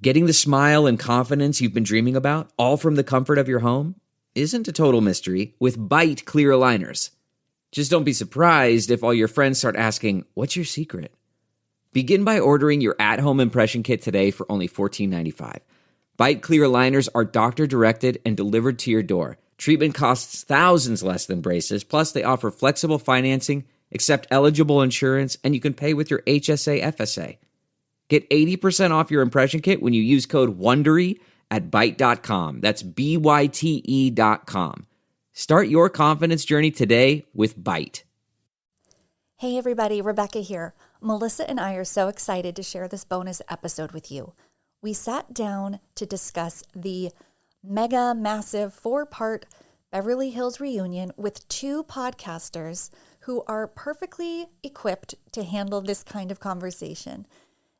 Getting the smile and confidence you've been dreaming about, all from the comfort of your home, isn't a total mystery with Byte clear aligners. Just don't be surprised if all your friends start asking, "What's your secret?" Begin by ordering your at-home impression kit today for only $14.95. Byte clear aligners are doctor-directed and delivered to your door. Treatment costs thousands less than braces, plus they offer flexible financing, accept eligible insurance, and you can pay with your HSA FSA. Get 80% off your impression kit when you use code WONDERY at Byte.com. That's BYTE.com. Start your confidence journey today with Byte. Hey everybody, Rebekah here. Melissa and I are so excited to share this bonus episode with you. We sat down to discuss the mega massive 4-part Beverly Hills reunion with 2 podcasters who are perfectly equipped to handle this kind of conversation.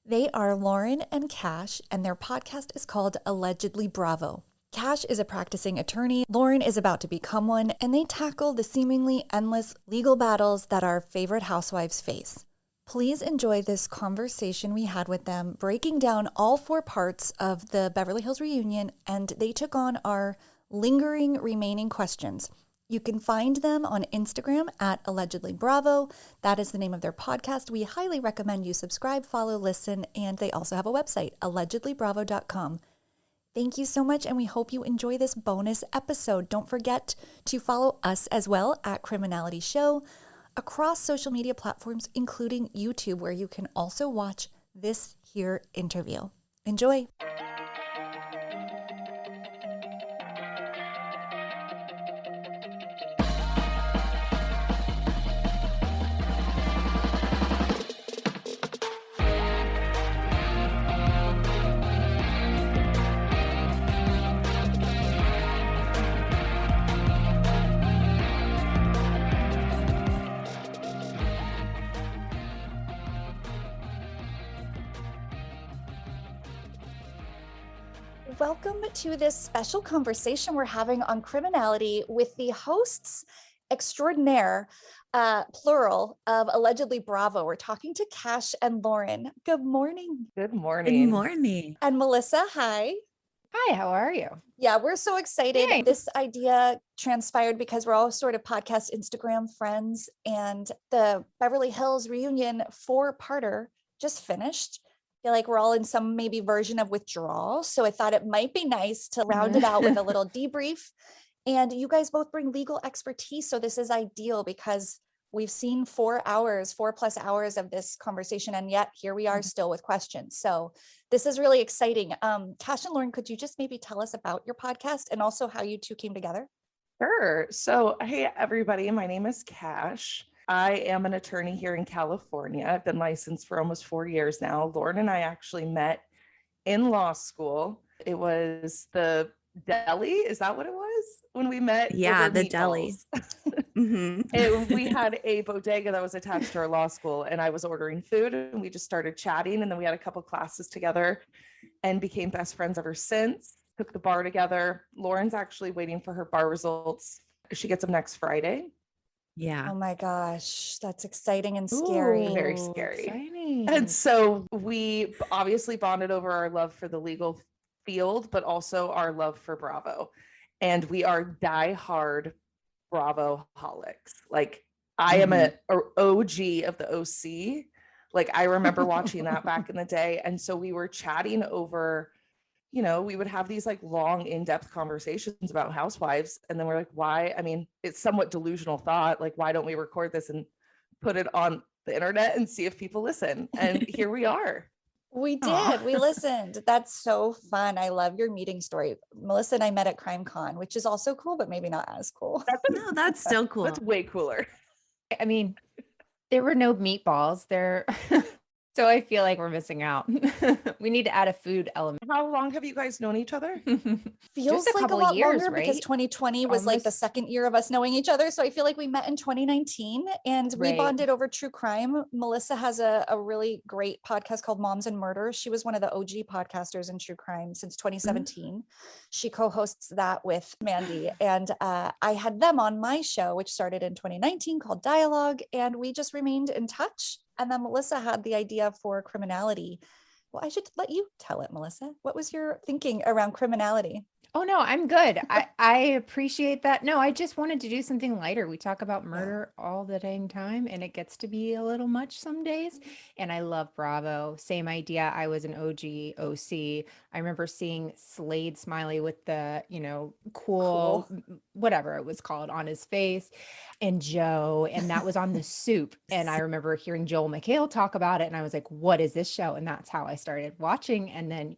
They are Lauren and Cash, and their podcast is called Allegedly Bravo. Cash is a practicing attorney, Lauren is about to become one, and they tackle the seemingly endless legal battles that our favorite housewives face. Please enjoy this conversation we had with them, breaking down all 4 parts of the Beverly Hills reunion, and they took on our lingering remaining questions. You can find them on Instagram at Allegedly Bravo. That is the name of their podcast. We highly recommend you subscribe, follow, listen, and they also have a website, allegedlybravo.com. Thank you so much, and we hope you enjoy this bonus episode. Don't forget to follow us as well at criminalityshow across social media platforms, including YouTube, where you can also watch this here interview. Enjoy. Welcome to this special conversation we're having on criminality with the hosts extraordinaire, plural, of Allegedly Bravo. We're talking to Cash and Lauren. Good morning. Good morning. Good morning. And Melissa, hi. Hi, how are you? Yeah, we're so excited. Yay. This idea transpired because we're all sort of podcast Instagram friends, and the Beverly Hills reunion 4-parter just finished. I feel like we're all in some maybe version of withdrawal. So I thought it might be nice to round it out with a little debrief. And you guys both bring legal expertise. So this is ideal because we've seen 4 plus hours of this conversation. And yet here we are still with questions. So this is really exciting. Cash and Lauren, could you just maybe tell us about your podcast and also how you 2 came together? Sure. So, hey, everybody, my name is Cash. I am an attorney here in California. I've been licensed for almost 4 years now. Lauren and I actually met in law school. It was the deli. Is that what it was when we met? Yeah, over the meatballs? deli. Mm-hmm. And we had a bodega that was attached to our law school, and I was ordering food, and we just started chatting, and then we had a couple classes together and became best friends ever since. Took the bar together. Lauren's actually waiting for her bar results. She gets them next Friday. Yeah. Oh my gosh, that's exciting and scary. Ooh, very scary. Exciting. And so we obviously bonded over our love for the legal field, but also our love for Bravo. And we are diehard Bravo-holics. Like, I am a OG of the OC. Like, I remember watching that back in the day. And so we were chatting over, you know, we would have these like long in-depth conversations about housewives. And then we're like, why? I mean, it's somewhat delusional thought. Like, why don't we record this and put it on the internet and see if people listen? And here we are. We did. Aw. We listened. That's so fun. I love your meeting story. Melissa and I met at CrimeCon, which is also cool, but maybe not as cool. No, that's still cool. That's way cooler. I mean, there were no meatballs there. So I feel like we're missing out. We need to add a food element. How long have you guys known each other? Feels Just a like a couple lot years, longer because right? 2020 was like the Almost. second year of us knowing each other. So I feel like we met in 2019 and we Right. bonded over true crime. Melissa has a really great podcast called Moms and Murder. She was one of the OG podcasters in true crime since 2017. She co-hosts that with Mandy. And I had them on my show, which started in 2019 called Dialogue. And we just remained in touch. And then Melissa had the idea for Criminality Well, I should let you tell it, Melissa. What was your thinking around criminality? Oh no, I'm good. I appreciate that. No, I just wanted to do something lighter. We talk about murder all the dang time, and it gets to be a little much some days. And I love Bravo. Same idea. I was an OG OC. I remember seeing Slade Smiley with the, cool, Cool. whatever it was called on his face, and Joe, and that was on the soup. And I remember hearing Joel McHale talk about it, and I was like, what is this show? And that's how I started watching. And then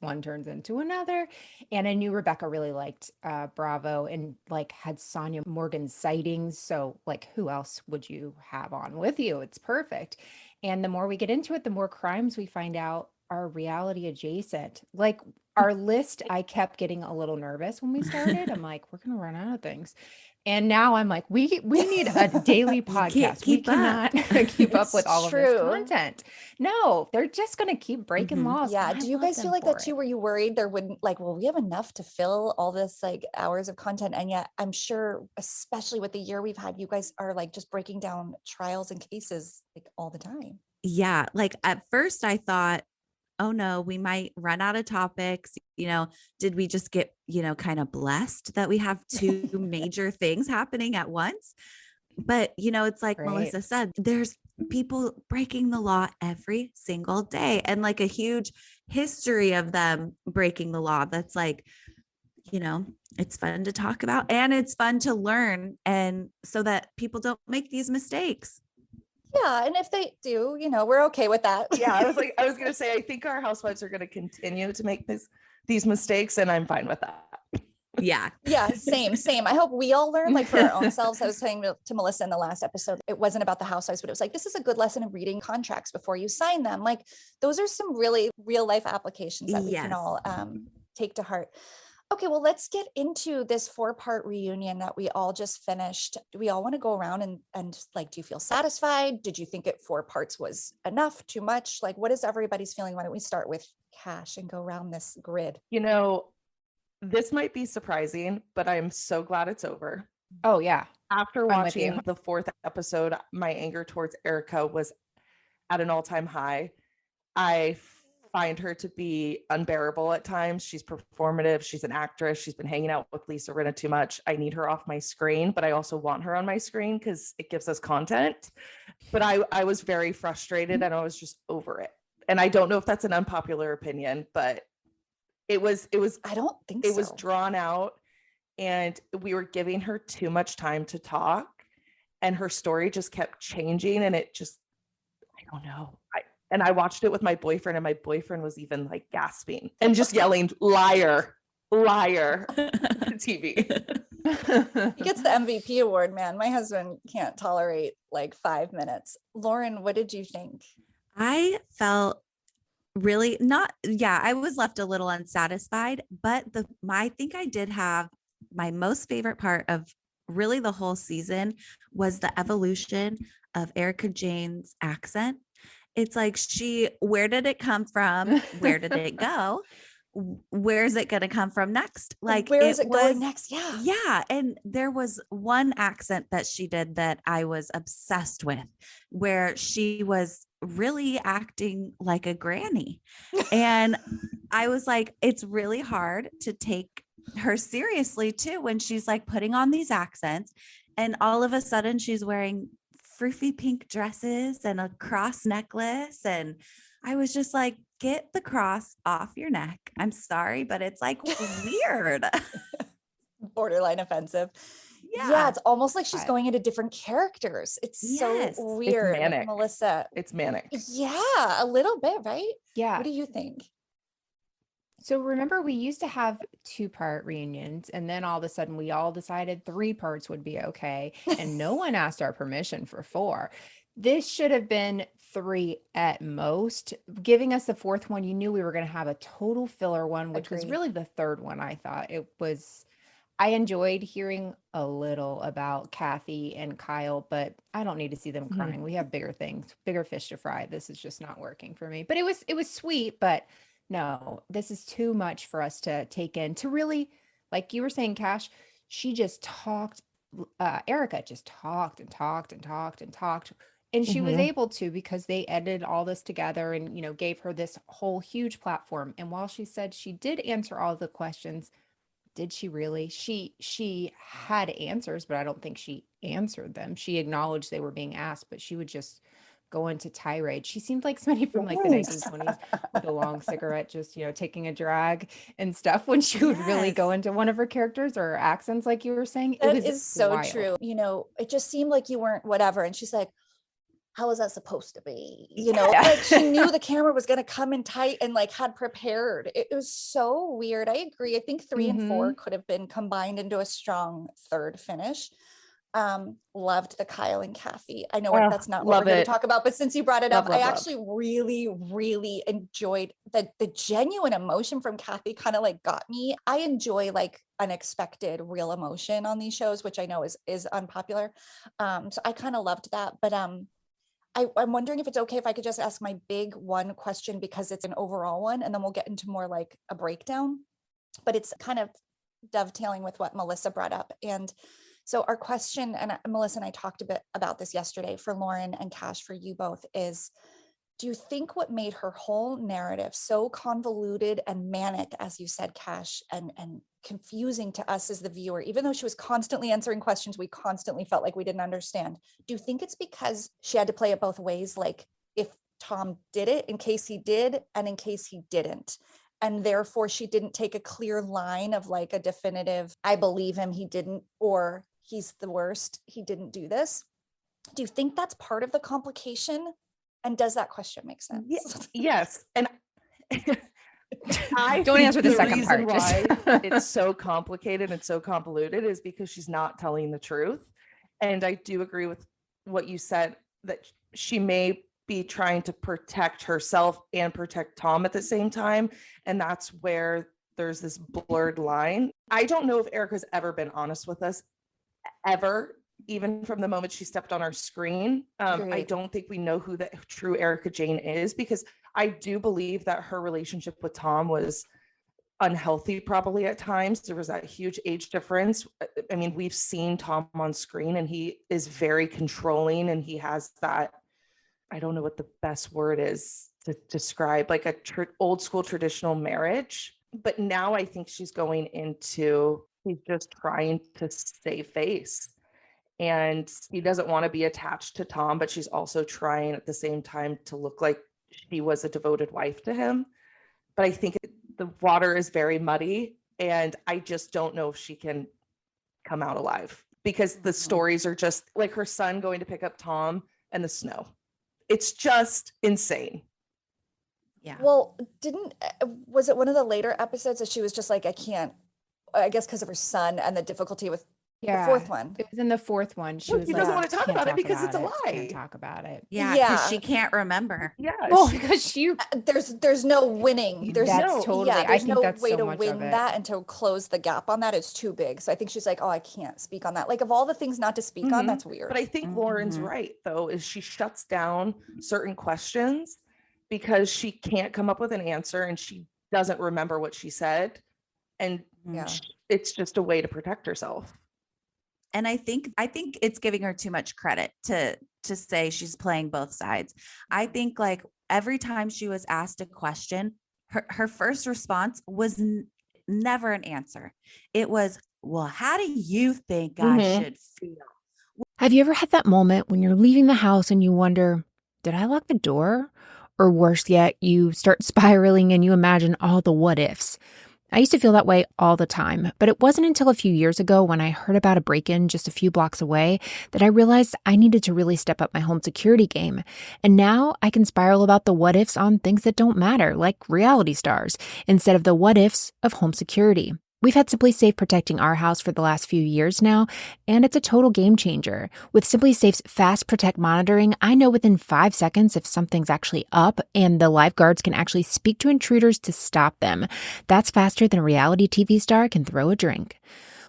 one turns into another. And I knew Rebekah really liked Bravo and like had Sonia Morgan sightings. So like, who else would you have on with you? It's perfect. And the more we get into it, the more crimes we find out are reality adjacent. Like our list, I kept getting a little nervous when we started. I'm like, we're gonna run out of things. And now I'm like, we need a daily podcast. We keep up. cannot keep up It's with all of this true. content. No, they're just going to keep breaking laws. Yeah. and I Do you love guys feel them like for that too? it. Were you worried there wouldn't well, we have enough to fill all this like hours of content. And yet I'm sure, especially with the year we've had, you guys are like just breaking down trials and cases like all the time. Yeah. Like at first I thought, oh no, we might run out of topics. Did we just get, kind of blessed that we have two major things happening at once? But, it's like Right. Melissa said, there's people breaking the law every single day and like a huge history of them breaking the law. That's like, it's fun to talk about and it's fun to learn. And so that people don't make these mistakes. Yeah. And if they do, we're okay with that. Yeah, I was gonna say, I think our housewives are gonna continue to make these mistakes, and I'm fine with that. Yeah. Yeah, same. I hope we all learn like for our own selves. I was saying to Melissa in the last episode, it wasn't about the housewives, but it was like, this is a good lesson in reading contracts before you sign them. Like those are some really real life applications that we can all take to heart. Okay, well, let's get into this 4-part reunion that we all just finished. Do we all want to go around and like, do you feel satisfied? Did you think 4 parts was enough, too much? Like, what is everybody's feeling? Why don't we start with Cash and go around this grid? This might be surprising, but I'm so glad it's over. Oh yeah. After I'm with watching you. the 4th episode, my anger towards Erika was at an all-time high. I find her to be unbearable at times. She's performative. She's an actress. She's been hanging out with Lisa Rinna too much. I need her off my screen, but I also want her on my screen because it gives us content. But I was very frustrated and I was just over it. And I don't know if that's an unpopular opinion, but it was I don't think it so. was drawn out and we were giving her too much time to talk and her story just kept changing and it just, I don't know. I watched it with my boyfriend and my boyfriend was even like gasping and just yelling, liar, liar to TV. He gets the MVP award, man. My husband can't tolerate like 5 minutes. Lauren, what did you think? I felt really I was left a little unsatisfied, but I think I did have my most favorite part of really the whole season was the evolution of Erika Jayne's accent. It's like where did it come from? Where did it go? Where is it going to come from next? Like, where is it going next? Yeah. Yeah. And there was one accent that she did that I was obsessed with, where she was really acting like a granny. And I was like, it's really hard to take her seriously too, when she's like putting on these accents and all of a sudden she's wearing froofy pink dresses and a cross necklace. And I was just like, get the cross off your neck. I'm sorry, but it's like weird. Borderline offensive. Yeah. It's almost like she's going into different characters. It's so weird. It's manic. Melissa. It's manic. Yeah, a little bit, right? Yeah. What do you think? So remember, we used to have 2-part reunions, and then all of a sudden we all decided 3 parts would be okay. And no one asked our permission for 4. This should have been 3 at most. Giving us the 4th one, you knew we were going to have a total filler one, which was Agreed. really the 3rd one. I enjoyed hearing a little about Kathy and Kyle, but I don't need to see them crying. We have bigger things, bigger fish to fry. This is just not working for me. But it was sweet, but no, this is too much for us to take in to really, like you were saying, Cash, she just talked. Erika just talked and talked and talked and talked. And she was Mhm. able to because they edited all this together and, gave her this whole huge platform. And while she said she did answer all the questions, did she really? She had answers, but I don't think she answered them. She acknowledged they were being asked, but she would just go into tirade. She seemed like somebody from like the Yes. 1920s with a long cigarette, just, taking a drag and stuff when she would really go Yes. into one of her characters or her accents, like you were saying. It That was is so wild. true. It just seemed like you weren't whatever. And she's like, how was that supposed to be? Like she knew the camera was going to come in tight and like had prepared. It was so weird. I agree. I think 3 and 4 could have been combined into a strong third finish. Loved the Kyle and Kathy. I know that's not what we're going to talk about, but since you brought it up, I actually really, really enjoyed the genuine emotion from Kathy. Kind of like got me. I enjoy like unexpected real emotion on these shows, which I know is unpopular. So I kind of loved that, but I'm wondering if it's okay if I could just ask my big one question, because it's an overall one, and then we'll get into more like a breakdown, but it's kind of dovetailing with what Melissa brought up. And so our question, and Melissa and I talked a bit about this yesterday for Lauren and Cash, for you both, is, do you think what made her whole narrative so convoluted and manic, as you said, Cash, and confusing to us as the viewer, even though she was constantly answering questions we constantly felt like we didn't understand, do you think it's because she had to play it both ways? Like if Tom did it, in case he did, and in case he didn't, and therefore she didn't take a clear line of like a definitive, I believe him, he didn't, or he's the worst, he didn't do this. Do you think that's part of the complication? And does that question make sense? Yes. And I Don't think answer the second part. Why it's so complicated and so convoluted is because she's not telling the truth. And I do agree with what you said, that she may be trying to protect herself and protect Tom at the same time. And that's where there's this blurred line. I don't know if Erika's ever been honest with us, ever, even from the moment she stepped on our screen. I don't think we know who the true Erika Jayne is, because I do believe that her relationship with Tom was unhealthy, probably at times. There was that huge age difference. I mean, we've seen Tom on screen and he is very controlling, and he has that, I don't know what the best word is to describe, like a old school traditional marriage. But now I think she's going into, he's just trying to save face. And he doesn't want to be attached to Tom, but she's also trying at the same time to look like she was a devoted wife to him. But I think the water is very muddy, and I just don't know if she can come out alive, because the stories are just like her son going to pick up Tom and the snow. It's just insane. Yeah. Well, was it one of the later episodes that she was just like, I can't, I guess because of her son and the difficulty with the fourth one? It was in the fourth one. She was he like, doesn't want to talk about it because it's a lie. Can't talk about it. Yeah, because she can't remember. Yeah. Well, because there's no winning. There's totally. there's I think no that's way so to much win of it. that and to close the gap on that. It's too big. So I think she's like, oh, I can't speak on that. Like, of all the things not to speak on, that's weird. But I think Lauren's right, though, is she shuts down certain questions because she can't come up with an answer and she doesn't remember what she said. And it's just a way to protect herself. And I think it's giving her too much credit to say she's playing both sides. I think like every time she was asked a question, her first response was never an answer. It was, well, how do you think I should feel? Have you ever had that moment when you're leaving the house and you wonder, did I lock the door? Or worse yet, you start spiraling and you imagine all the what ifs. I used to feel that way all the time, but it wasn't until a few years ago when I heard about a break-in just a few blocks away that I realized I needed to really step up my home security game. And now I can spiral about the what ifs on things that don't matter, like reality stars, instead of the what ifs of home security. We've had Simply Safe protecting our house for the last few years now, and it's a total game changer. With Simply Safe's Fast Protect monitoring, I know within 5 seconds if something's actually up, and the lifeguards can actually speak to intruders to stop them. That's faster than a reality TV star can throw a drink.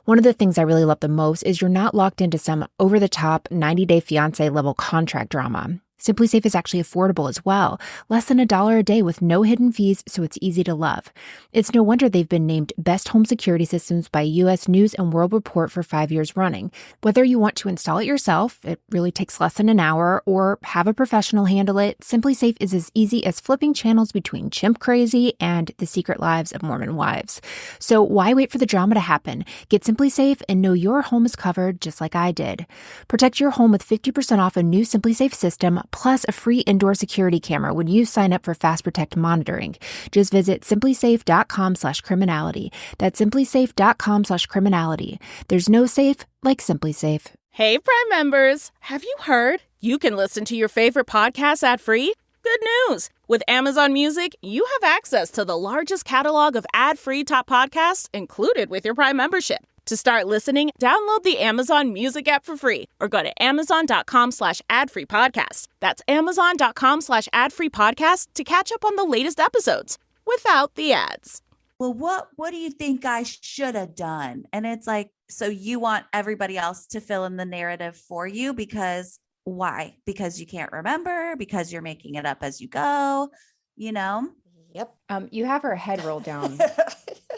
One of the things I really love the most is you're not locked into some over-the-top 90-day fiancé level contract drama. Simply Safe is actually affordable as well, less than $1 a day with no hidden fees, so it's easy to love. It's no wonder they've been named Best Home Security Systems by U.S. News and World Report for 5 years running. Whether you want to install it yourself, it really takes less than an hour, or have a professional handle it, Simply Safe is as easy as flipping channels between Chimp Crazy and The Secret Lives of Mormon Wives. So why wait for the drama to happen? Get Simply Safe and know your home is covered just like I did. Protect your home with 50% off a new Simply Safe system, plus a free indoor security camera when you sign up for Fast Protect monitoring. Just visit simplysafe.com/criminality. That's simplysafe.com/criminality. There's no safe like Simply Safe. Hey, Prime members! Have you heard? You can listen to your favorite podcasts ad-free? Good news! With Amazon Music, you have access to the largest catalog of ad-free top podcasts included with your Prime membership. To start listening, download the Amazon Music app for free or go to amazon.com/ad-free-podcast. That's amazon.com/ad-free-podcast to catch up on the latest episodes without the ads. Well, what do you think I should have done? And it's like, so you want everybody else to fill in the narrative for you, because why? Because you can't remember, because you're making it up as you go, you know? Yep. You have her head rolled down.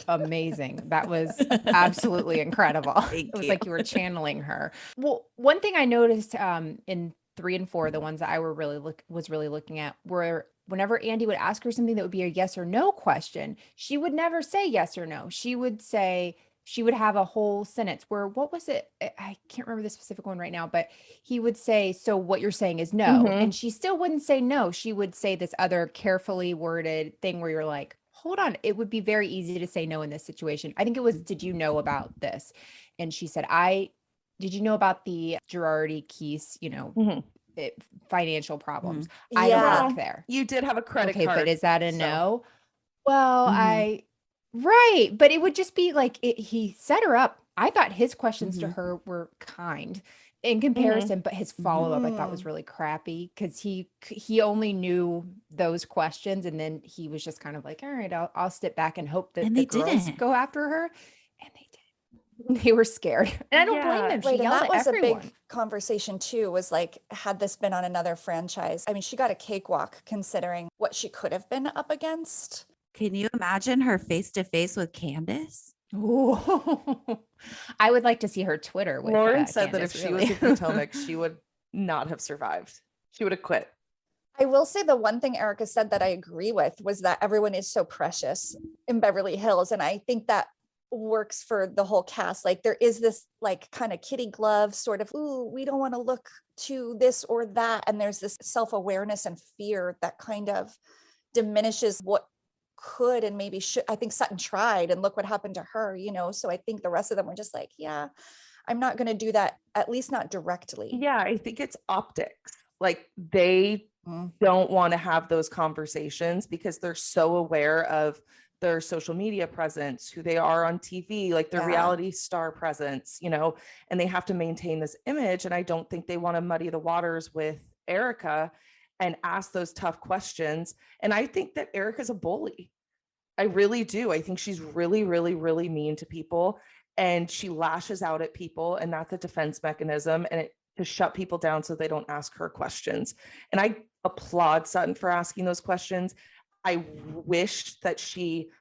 Amazing. That was absolutely incredible. It was like you were channeling her. Well, one thing I noticed in 3 and 4, the ones that I was really looking at, were whenever Andy would ask her something that would be a yes or no question, she would never say yes or no. She would have a whole sentence where, what was it? I can't remember the specific one right now, but he would say, so what you're saying is no. And she still wouldn't say no. She would say this other carefully worded thing where you're like, hold on, it would be very easy to say no in this situation. I think it was, did you know about this? And she said, did you know about the Girardi Keese, financial problems? I don't work there. You did have a credit card. Okay, but is that a no? Well, right. But it would just be like, he set her up. I thought his questions to her were kind in comparison, but his follow-up I thought was really crappy, because he only knew those questions, and then he was just kind of like, all right, I'll step back and hope that the girls go after her. And they did. They were scared. And I don't blame them. She yelled that was at everyone. a big conversation too, was like, had this been on another franchise, I mean, she got a cakewalk considering what she could have been up against. Can you imagine her face to face with Candace? Ooh. I would like to see her Twitter with Lauren said Candace, that if she was in Potomac, she would not have survived. She would have quit. I will say the one thing Erika said that I agree with was that everyone is so precious in Beverly Hills. And I think that works for the whole cast. Like, there is this like kind of kitty glove sort of, ooh, we don't want to look to this or that. And there's this self-awareness and fear that kind of diminishes what could and maybe should. I think Sutton tried, and look what happened to her, so I think the rest of them were just like, yeah, I'm not going to do that, at least not directly. Yeah, I think it's optics. Like, they don't want to have those conversations because they're so aware of their social media presence, who they are on TV, like their reality star presence, and they have to maintain this image. And I don't think they want to muddy the waters with Erika and ask those tough questions. And I think that Erika's a bully. I really do. I think she's really, really, really mean to people, and she lashes out at people, and that's a defense mechanism, and to shut people down so they don't ask her questions. And I applaud Sutton for asking those questions. I wish that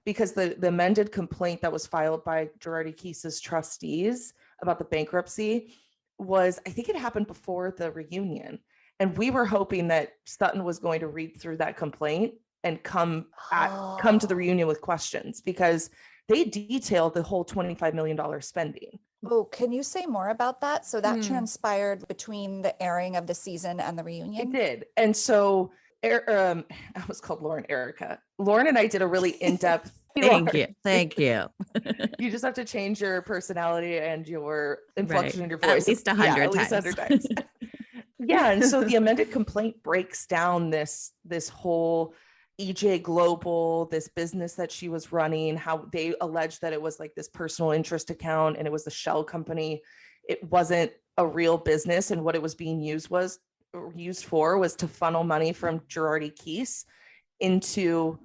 because the amended complaint that was filed by Girardi Keese's trustees about the bankruptcy was, I think it happened before the reunion. And we were hoping that Sutton was going to read through that complaint and come to the reunion with questions, because they detailed the whole $25 million spending. Oh, can you say more about that? So that transpired between the airing of the season and the reunion? It did. And so I was called Lauren Erika. Lauren and I did a really in-depth. Thank you. You just have to change your personality and your inflection in your voice. At least 100 times. Yeah. And so the amended complaint breaks down this whole EJ Global, this business that she was running, how they alleged that it was like this personal interest account and it was the shell company. It wasn't a real business. And what it was being used for was to funnel money from Girardi Keese into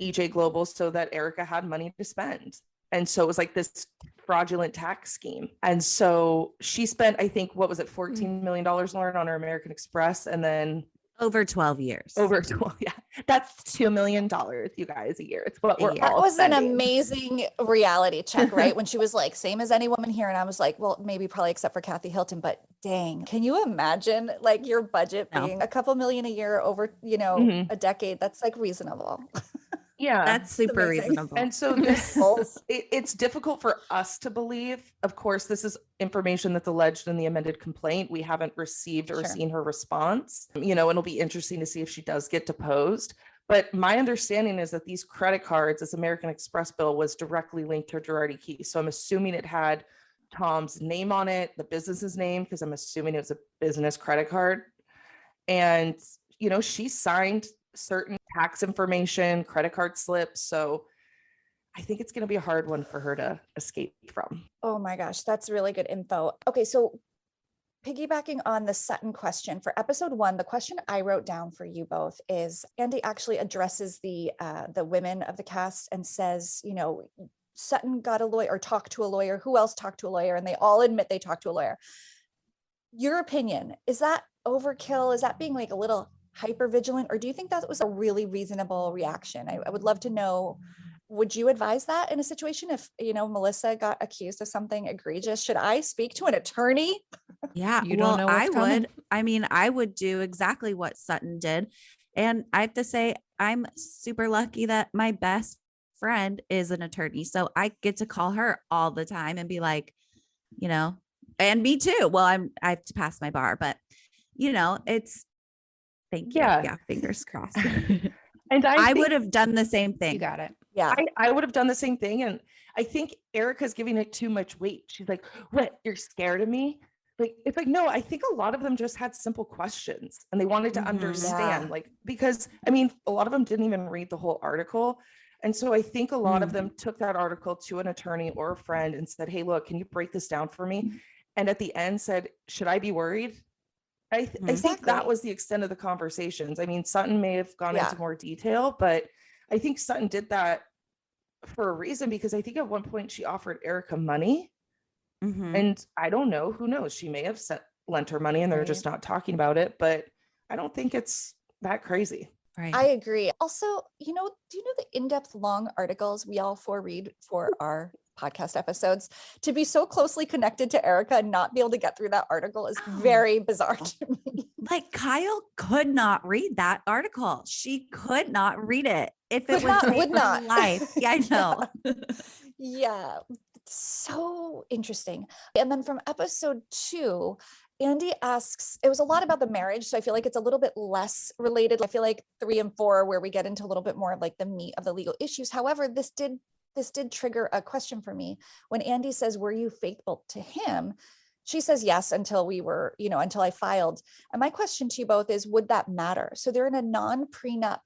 EJ Global so that Erika had money to spend. And so it was like this fraudulent tax scheme. And so she spent, I think, what was it, $14 million, Lauren, on her American Express. And then over 12 years. Over 12, yeah. That's $2 million, you guys, a year. It's what we're That all was spending. an amazing reality check, right? When she was like, same as any woman here. And I was like, well, maybe probably except for Kathy Hilton, but dang, can you imagine like your budget being a couple million a year over, a decade? That's like reasonable. Yeah. That's super reasonable. And so this, it's difficult for us to believe. Of course, this is information that's alleged in the amended complaint. We haven't received or seen her response. It'll be interesting to see if she does get deposed. But my understanding is that these credit cards, this American Express bill, was directly linked to Girardi Key. So I'm assuming it had Tom's name on it, the business's name, because I'm assuming it was a business credit card. And, she signed certain tax information, credit card slips. So I think it's going to be a hard one for her to escape from. Oh my gosh, that's really good info. Okay, so piggybacking on the Sutton question for episode 1, the question I wrote down for you both is Andy actually addresses the women of the cast and says, Sutton got a lawyer or talked to a lawyer. Who else talked to a lawyer? And they all admit they talked to a lawyer. Your opinion, is that overkill? Is that being like a little hyper vigilant, or do you think that was a really reasonable reaction? I would love to know, would you advise that in a situation if Melissa got accused of something egregious? Should I speak to an attorney? Yeah, I would. I mean, I would do exactly what Sutton did. And I have to say, I'm super lucky that my best friend is an attorney. So I get to call her all the time and be like, and me too. Well, I have to pass my bar, but it's, thank you. Yeah. Fingers crossed. And I would have done the same thing. You got it. Yeah. I would have done the same thing. And I think Erika's giving it too much weight. She's like, what? You're scared of me? Like, it's like, no, I think a lot of them just had simple questions and they wanted to understand, because a lot of them didn't even read the whole article. And so I think a lot of them took that article to an attorney or a friend and said, hey, look, can you break this down for me? And at the end said, should I be worried? I think that was the extent of the conversations. Sutton may have gone into more detail, but I think Sutton did that for a reason, because I think at one point she offered Erika money. And I don't know, who knows? She may have lent her money and they're just not talking about it, but I don't think it's that crazy. Right. I agree. Also, do you know the in-depth long articles we all read for our podcast episodes? To be so closely connected to Erika and not be able to get through that article is very bizarre to me. Like Kyle could not read that article. She could not read it if it would not life. Yeah, I know. Yeah. So interesting. And then from episode 2, Andy asks, it was a lot about the marriage. So I feel like it's a little bit less related. I feel like 3 and 4, where we get into a little bit more of like the meat of the legal issues. However, this did trigger a question for me. When Andy says, were you faithful to him? She says, yes, until we were, until I filed. And my question to you both is, would that matter? So they're in a non-prenup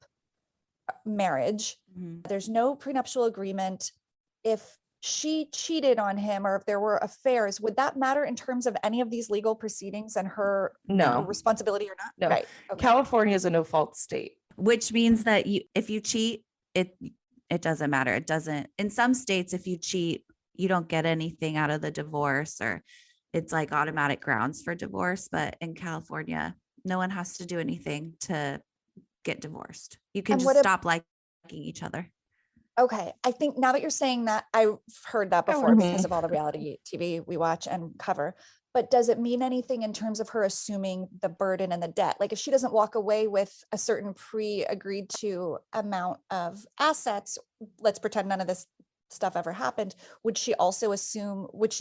marriage. There's no prenuptial agreement. If she cheated on him or if there were affairs, would that matter in terms of any of these legal proceedings and her responsibility or not? No. Right. Okay. California is a no-fault state. Which means that if you cheat, it doesn't matter. It doesn't. In some states, if you cheat, you don't get anything out of the divorce, or it's like automatic grounds for divorce. But in California, no one has to do anything to get divorced. You can just stop liking each other. Okay. I think now that you're saying that, I've heard that before because of all the reality TV we watch and cover. But does it mean anything in terms of her assuming the burden and the debt? Like if she doesn't walk away with a certain pre-agreed to amount of assets, let's pretend none of this stuff ever happened, would she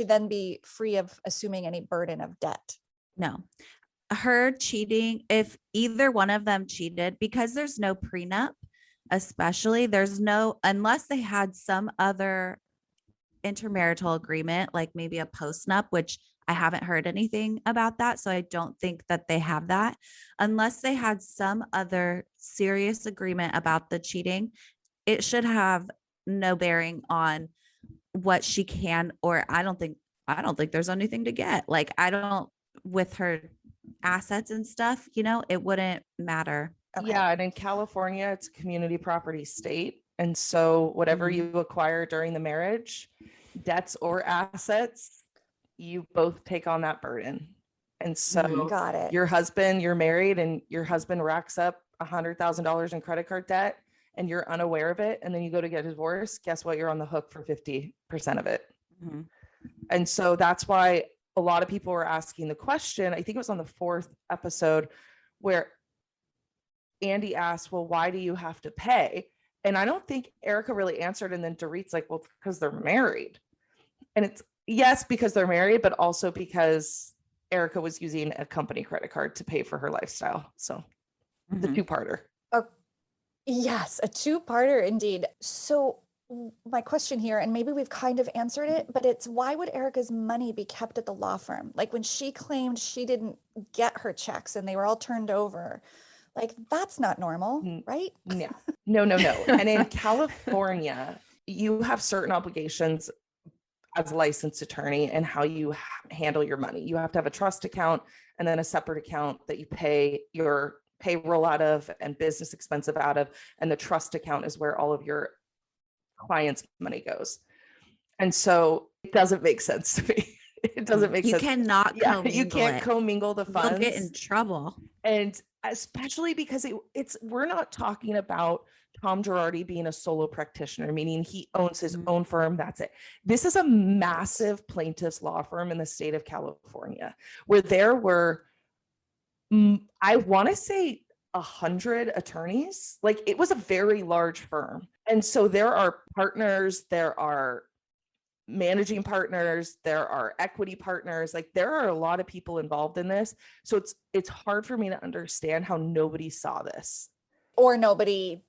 then be free of assuming any burden of debt? No. Her cheating, if either one of them cheated, because there's no prenup, especially unless they had some other intermarital agreement, like maybe a postnup, which I haven't heard anything about that. So I don't think that they have that. Unless they had some other serious agreement about the cheating, it should have no bearing on what she can, or I don't think there's anything to get. Like with her assets and stuff, it wouldn't matter. Okay. Yeah. And in California, it's a community property state. And so whatever you acquire during the marriage, debts or assets, you both take on that burden. And so Got it. you're married and your husband racks up $100,000 in credit card debt and you're unaware of it. And then you go to get a divorce. Guess what? You're on the hook for 50% of it. And so that's why a lot of people were asking the question, I think it was on the 4th episode, where Andy asked, well, why do you have to pay? And I don't think Erika really answered. And then Dorit's like, well, because they're married. And it's yes, because they're married, but also because Erika was using a company credit card to pay for her lifestyle. So the two-parter. Yes, a two-parter indeed. So my question here, and maybe we've kind of answered it, but it's why would Erika's money be kept at the law firm? Like when she claimed she didn't get her checks and they were all turned over, like that's not normal, right? No. And in California, you have certain obligations as a licensed attorney and how you handle your money. You have to have a trust account and then a separate account that you pay your payroll out of and business expensive out of. And the trust account is where all of your clients' money goes. And so it doesn't make sense to me. It doesn't make sense. You cannot commingle you can't it. commingle the funds. You'll get in trouble. And especially because we're not talking about Tom Girardi being a solo practitioner, meaning he owns his own firm. That's it. This is a massive plaintiff's law firm in the state of California, where there were, I want to say 100 attorneys. Like it was a very large firm. And so there are partners, there are managing partners, there are equity partners, like there are a lot of people involved in this. So it's hard for me to understand how nobody saw this. Or nobody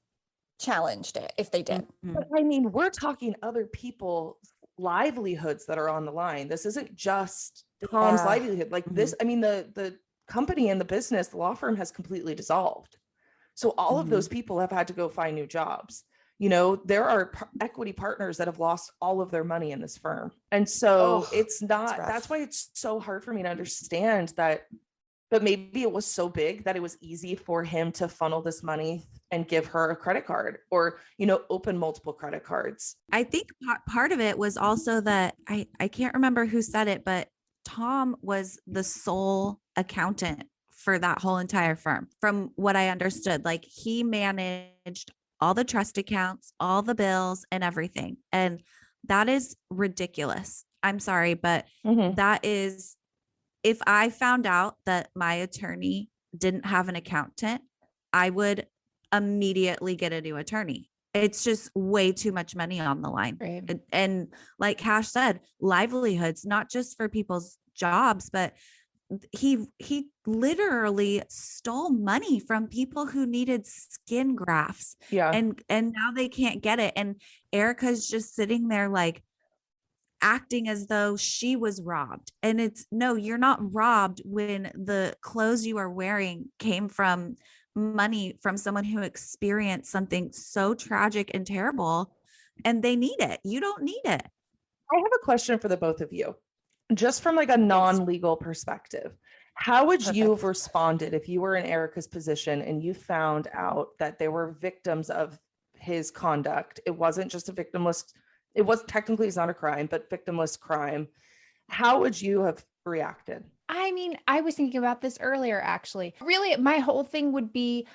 challenged it if they did. But I mean, we're talking other people's livelihoods that are on the line. This isn't just Tom's livelihood. Like this, I mean, the company and the business, the law firm has completely dissolved. So all of those people have had to go find new jobs. You know, there are equity partners that have lost all of their money in this firm. And so it's not, that's why it's so hard for me to understand that, but maybe it was so big that it was easy for him to funnel this money and give her a credit card or, you know, open multiple credit cards. I think part of it was also that I can't remember who said it, but Tom was the sole accountant for that whole entire firm. From what I understood, like he managed all the trust accounts, all the bills and everything. And that is ridiculous. I'm sorry, but that is, if I found out that my attorney didn't have an accountant, I would immediately get a new attorney. It's just way too much money on the line. Right. And like Cash said, livelihoods, not just for people's jobs, but he literally stole money from people who needed skin grafts. Yeah. And now they can't get it. And Erika's just sitting there like acting as though she was robbed. And it's no, you're not robbed when the clothes you are wearing came from money from someone who experienced something so tragic and terrible and they need it. You don't need it. I have a question for the both of you. Just from like a non-legal perspective, how would you have responded if you were in Erika's position and you found out that there were victims of his conduct? It wasn't just a victimless, it was technically, it's not a crime, but victimless crime. How would you have reacted? I mean, I was thinking about this earlier, actually. Really, my whole thing would be,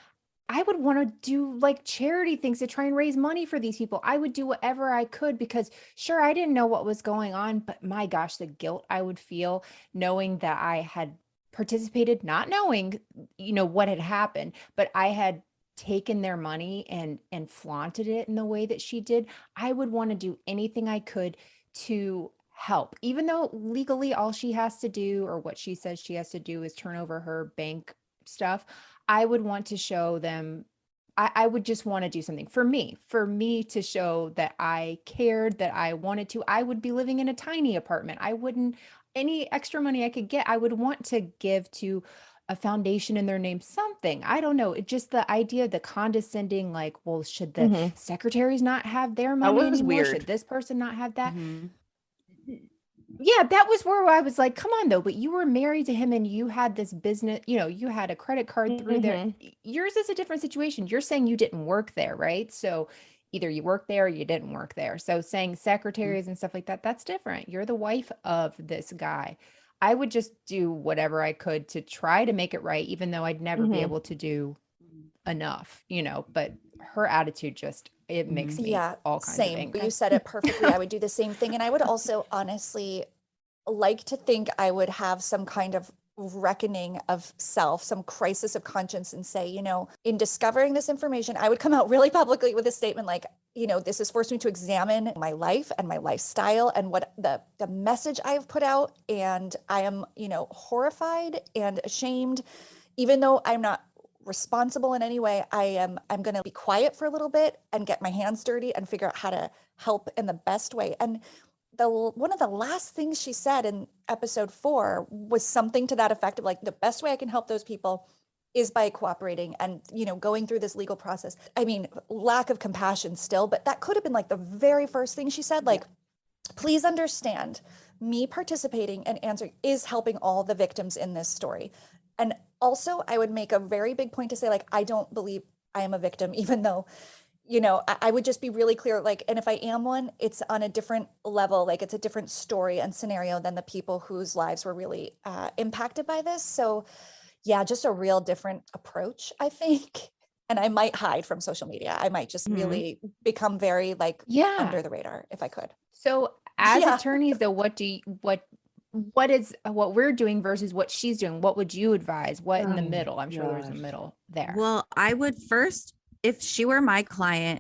I would want to do like charity things to try and raise money for these people. I would do whatever I could because sure, I didn't know what was going on, but my gosh, the guilt I would feel knowing that I had participated, not knowing, you know, what had happened, but I had taken their money and flaunted it in the way that she did. I would want to do anything I could to help, even though legally all she has to do or what she says she has to do is turn over her bank stuff. I would want to show them, I would just want to do something for me to show that I cared, that I wanted to. I would be living in a tiny apartment. I wouldn't, any extra money I could get, I would want to give to a foundation in their name, something. I don't know. It just the idea, the condescending, like, well, should the secretaries not have their money anymore? Weird. Should this person not have that? Yeah, that was where I was like, come on though, but you were married to him and you had this business, you know, you had a credit card through there. Yours is a different situation. You're saying you didn't work there, right? So either you work there or you didn't work there. So saying secretaries and stuff like that, that's different. You're the wife of this guy. I would just do whatever I could to try to make it right, even though I'd never be Mhm. able to do enough, but her attitude just, it makes me Yeah, all kinds of same. angry. You said it perfectly. I would do the same thing. And I would also honestly like to think I would have some kind of reckoning of self, some crisis of conscience, and say, in discovering this information, I would come out really publicly with a statement like, this has forced me to examine my life and my lifestyle and what the message I've put out. And I am, horrified and ashamed, even though I'm not responsible in any way. I'm going to be quiet for a little bit and get my hands dirty and figure out how to help in the best way. And one of the last things she said in episode 4 was something to that effect of like, the best way I can help those people is by cooperating and, going through this legal process. I mean, lack of compassion still, but that could have been like the very first thing she said, like, please understand, me participating and answering is helping all the victims in this story. And also I would make a very big point to say, like, I don't believe I am a victim, even though, I would just be really clear, like, and if I am one, it's on a different level, like it's a different story and scenario than the people whose lives were really impacted by this. So yeah, just a real different approach, I think. And I might hide from social media. I might just really become very like under the radar if I could. So as Yeah. attorneys though, what is what we're doing versus what she's doing? What would you advise? What in the middle? I'm sure there's a middle there. Well, I would first, if she were my client,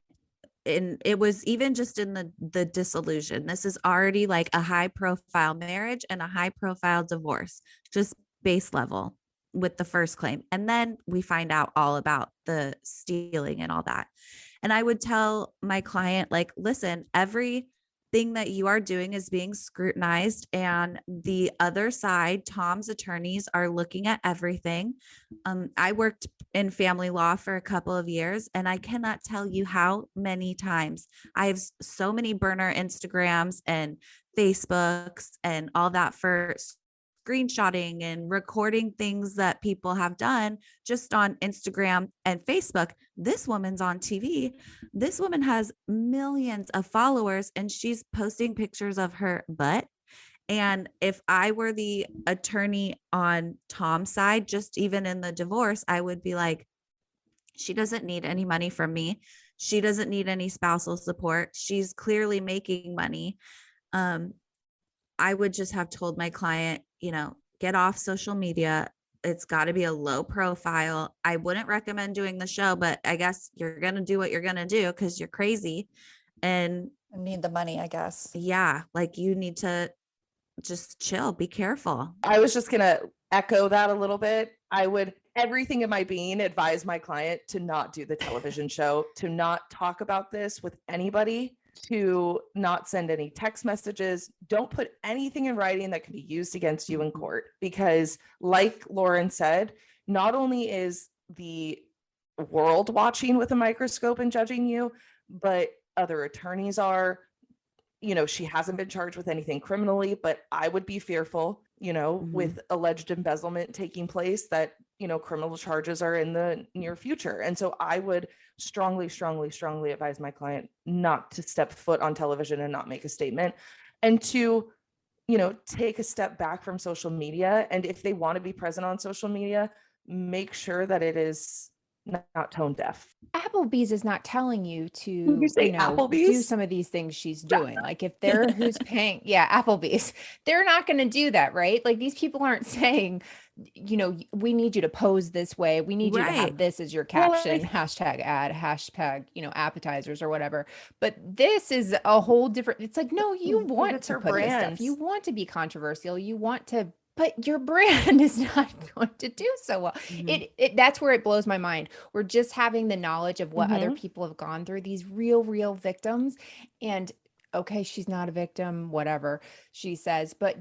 and it was even just in the dissolution, this is already like a high profile marriage and a high profile divorce, just base level with the first claim. And then we find out all about the stealing and all that. And I would tell my client, like, listen, everything that you are doing is being scrutinized, and the other side, Tom's attorneys, are looking at everything. I worked in family law for a couple of years, and I cannot tell you how many times I have so many burner Instagrams and Facebooks and all that for screenshotting and recording things that people have done just on Instagram and Facebook. This woman's on TV. This woman has millions of followers and she's posting pictures of her butt. And if I were the attorney on Tom's side, just even in the divorce, I would be like, she doesn't need any money from me. She doesn't need any spousal support. She's clearly making money. I would just have told my client, get off social media. It's got to be a low profile. I wouldn't recommend doing the show, but I guess you're going to do what you're going to do because you're crazy and I need the money, I guess. Yeah. Like, you need to just chill, be careful. I was just going to echo that a little bit. I would, everything in my being, advise my client to not do the television show, to not talk about this with anybody, to not send any text messages. Don't put anything in writing that can be used against you in court, because like Lauren said, not only is the world watching with a microscope and judging you, but other attorneys are. She hasn't been charged with anything criminally, but I would be fearful, with alleged embezzlement taking place, that, criminal charges are in the near future. And so I would strongly, strongly, strongly advise my client not to step foot on television and not make a statement, and to, take a step back from social media. And if they want to be present on social media, make sure that it is not tone deaf. Applebee's is not telling you to, Did you say Applebee's? do some of these things she's doing. Like if they're who's paying, Applebee's, they're not going to do that, right? Like these people aren't saying, we need you to pose this way. We need you to have this as your caption, hashtag ad, hashtag, appetizers or whatever. But this is a whole different, it's like, no, you want to put this stuff. You want to be controversial. You want to, but your brand is not going to do so well. That's where it blows my mind. We're just having the knowledge of what other people have gone through, these real victims. And okay, she's not a victim, whatever she says, but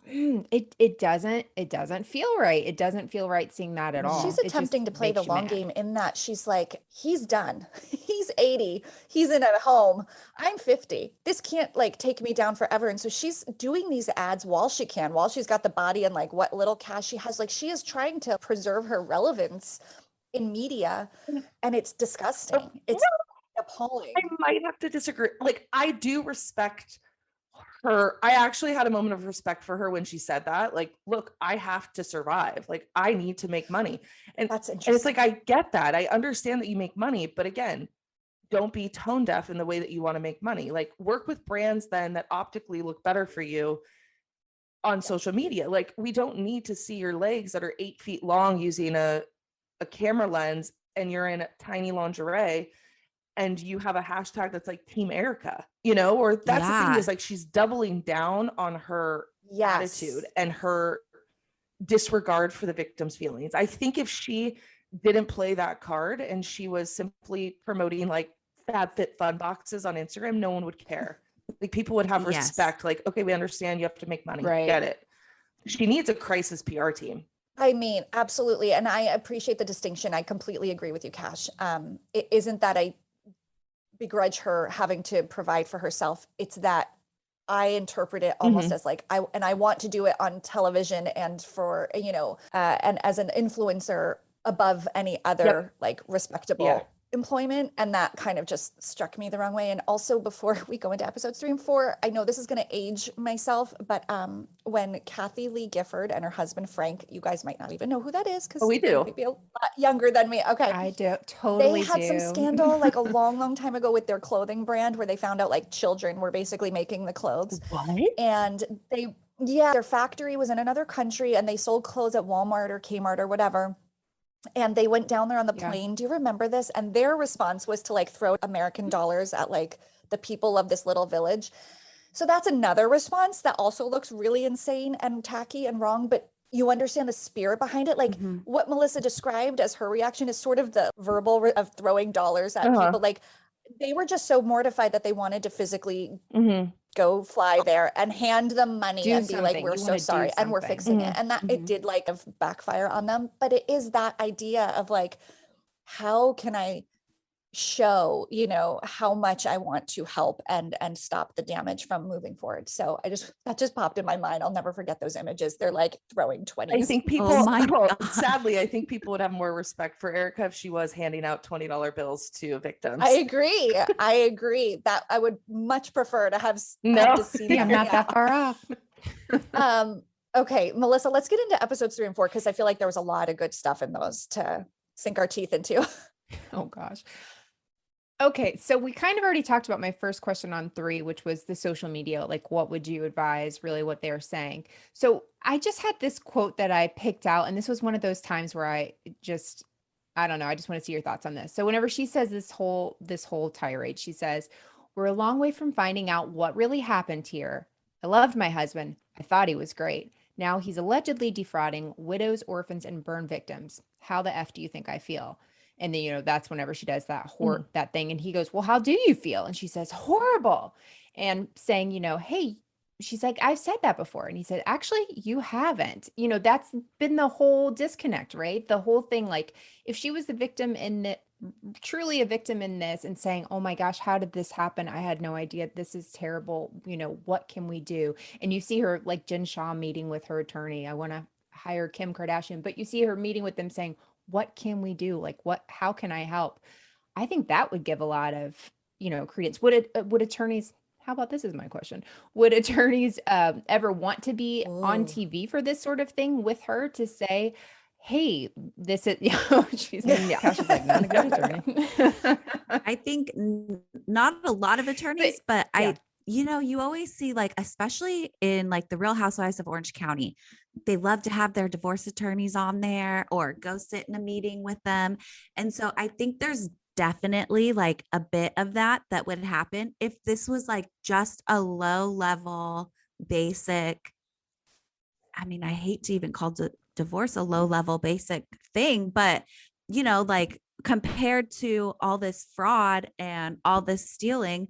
it doesn't feel right. It doesn't feel right seeing that at all. She's attempting to play the long game in that she's like, he's done. He's 80. He's in a home. I'm 50. This can't take me down forever. And so she's doing these ads while she can, while she's got the body and what little cash she has. She is trying to preserve her relevance in media, and it's disgusting. It's appalling. I might have to disagree. Like, I do respect her. I actually had a moment of respect for her when she said that. Like, look, I have to survive. Like, I need to make money. And That's and it's interesting. like, I get that. I understand that you make money, but again, don't be tone deaf in the way that you want to make money. Like, work with brands then that optically look better for you on social media. Like, we don't need to see your legs that are 8 feet long using a camera lens, and you're in tiny lingerie and you have a hashtag that's like Team Erika, or that's the thing, is like, she's doubling down on her attitude and her disregard for the victim's feelings. I think if she didn't play that card and she was simply promoting like FabFitFun boxes on Instagram, no one would care. Like, people would have respect. Like, okay, we understand you have to make money. Right. Get it. She needs a crisis PR team. I mean, absolutely. And I appreciate the distinction. I completely agree with you, Cash. It isn't that I begrudge her having to provide for herself. It's that I interpret it almost as like, I want to do it on television and for, and as an influencer above any other like respectable employment. And that kind of just struck me the wrong way. And also, before we go into episodes 3 and 4, I know this is going to age myself, but when Kathy Lee Gifford and her husband Frank, you guys might not even know who that is because we do. you might be a lot younger than me. Okay. I do. Totally They had some scandal like a long time ago with their clothing brand where they found out like children were basically making the clothes. What? And their factory was in another country and they sold clothes at Walmart or Kmart or whatever. And they went down there on the plane. Do you remember this? And their response was to like throw American dollars at like the people of this little village. So that's another response that also looks really insane and tacky and wrong, but you understand the spirit behind it. Like what Melissa described as her reaction is sort of the verbal of throwing dollars at people. Like, they were just so mortified that they wanted to physically go fly there and hand them money and be like, we're so sorry and we're fixing it. And that it did like backfire on them. But it is that idea of like, how can I show, how much I want to help and stop the damage from moving forward. So that just popped in my mind. I'll never forget those images. They're like throwing 20s. I think people, sadly, I think people would have more respect for Erika if she was handing out $20 bills to victims. I agree that I would much prefer to have to see that. I'm not that far off. Okay, Melissa, let's get into episodes 3 and 4, because I feel like there was a lot of good stuff in those to sink our teeth into. Oh gosh. Okay, so we kind of already talked about my first question on 3, which was the social media. Like, what would you advise, really what they're saying? So I just had this quote that I picked out, and this was one of those times where I don't know, I just want to see your thoughts on this. So whenever she says this whole tirade, she says, "We're a long way from finding out what really happened here. I loved my husband. I thought he was great. Now he's allegedly defrauding widows, orphans, and burn victims. How the F do you think I feel?" And then, that's whenever she does that that thing. And he goes, "Well, how do you feel?" And she says, "Horrible." And saying, "Hey," she's like, "I've said that before." And he said, "Actually, you haven't." That's been the whole disconnect, right? The whole thing, like, if she was the victim truly a victim in this and saying, "Oh my gosh, how did this happen? I had no idea. This is terrible. What can we do?" And you see her like Jen Shah meeting with her attorney. "I want to hire Kim Kardashian," but you see her meeting with them saying, "What can we do? Like, how can I help?" I think that would give a lot of, credence. Would attorneys, how about this is my question. Would attorneys ever want to be on TV for this sort of thing with her to say, "Hey, this is," she's like, "Not a good attorney." I think not a lot of attorneys, but you always see, like, especially in like the Real Housewives of Orange County, they love to have their divorce attorneys on there or go sit in a meeting with them. And so I think there's definitely like a bit of that would happen if this was like just a low level basic. I mean, I hate to even call divorce a low level basic thing, but like compared to all this fraud and all this stealing,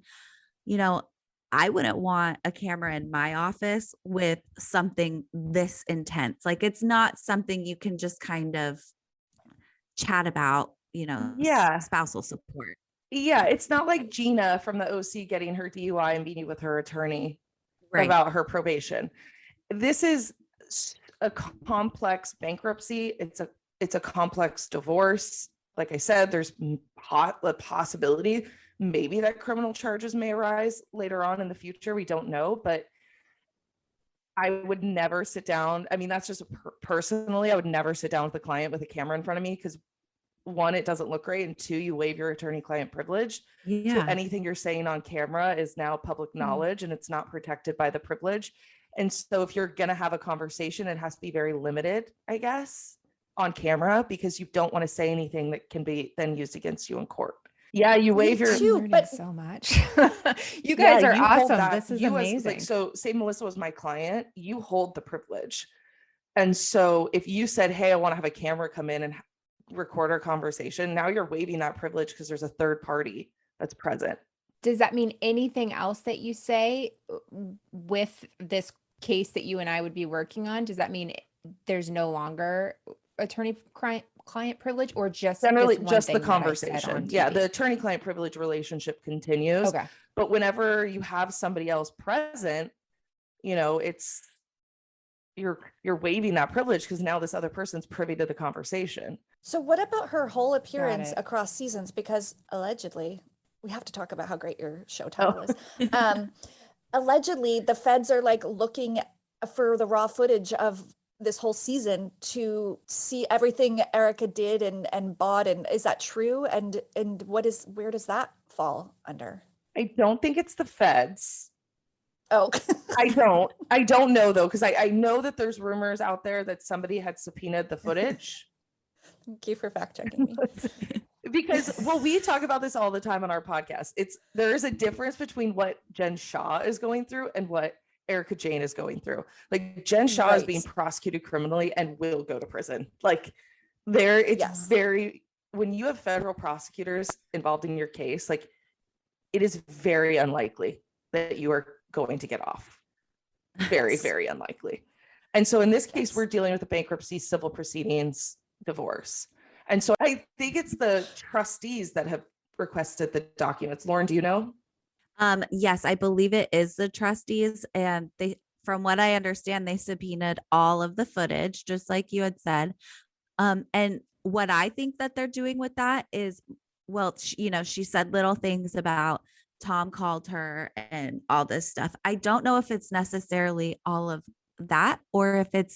I wouldn't want a camera in my office with something this intense. Like, it's not something you can just kind of chat about, spousal support. Yeah, it's not like Gina from the OC getting her DUI and meeting with her attorney about her probation. This is a complex bankruptcy. It's a complex divorce. Like I said, there's a possibility maybe that criminal charges may arise later on in the future. We don't know, but I would never sit down. I mean, that's just personally, I would never sit down with a client with a camera in front of me because one, it doesn't look great. And two, you waive your attorney-client privilege. Yeah. So anything you're saying on camera is now public knowledge and it's not protected by the privilege. And so if you're going to have a conversation, it has to be very limited, I guess, on camera, because you don't want to say anything that can be then used against you in court. Yeah, you waive your too, but so much. You guys are you hold awesome. that. This is You as, amazing. like, so say Melissa was my client, you hold the privilege. And so if you said, hey, I want to have a camera come in and record our conversation, now you're waiving that privilege because there's a third party that's present. Does that mean anything else that you say with this case that you and I would be working on? Does that mean there's no longer attorney-client privilege, or just generally this one just the thing that I said conversation? on Yeah, TV? the attorney-client privilege relationship continues. Okay. But whenever you have somebody else present, you know, it's you're waiving that privilege because now this other person's privy to the conversation. so what about her whole appearance it. across seasons? Because allegedly, we have to talk about how great your show title is. Allegedly, the feds are like looking for the raw footage of this whole season to see everything Erika did and bought. And is that true? And where does that fall under? I don't think it's the feds. Oh, I don't know though, because I know that there's rumors out there that somebody had subpoenaed the footage. thank you for fact checking me. Because, well, we talk about this all the time on our podcast. There is a difference between what Jen Shah is going through and what Erika Jayne is going through. Like Jen Shah is Right. being prosecuted criminally and will go to prison. Like it's Yes. when you have federal prosecutors involved in your case, like it is very unlikely that you are going to get off. Very, very unlikely. And so in this case, Yes. we're dealing with a bankruptcy, civil proceedings, divorce. And so I think it's the trustees that have requested the documents. Lauren, do you know? Yes, I believe it is the trustees, and from what I understand, they subpoenaed all of the footage, just like you had said. And what I think that they're doing with that is, well, she said little things about Tom called her and all this stuff. I don't know if it's necessarily all of that, or if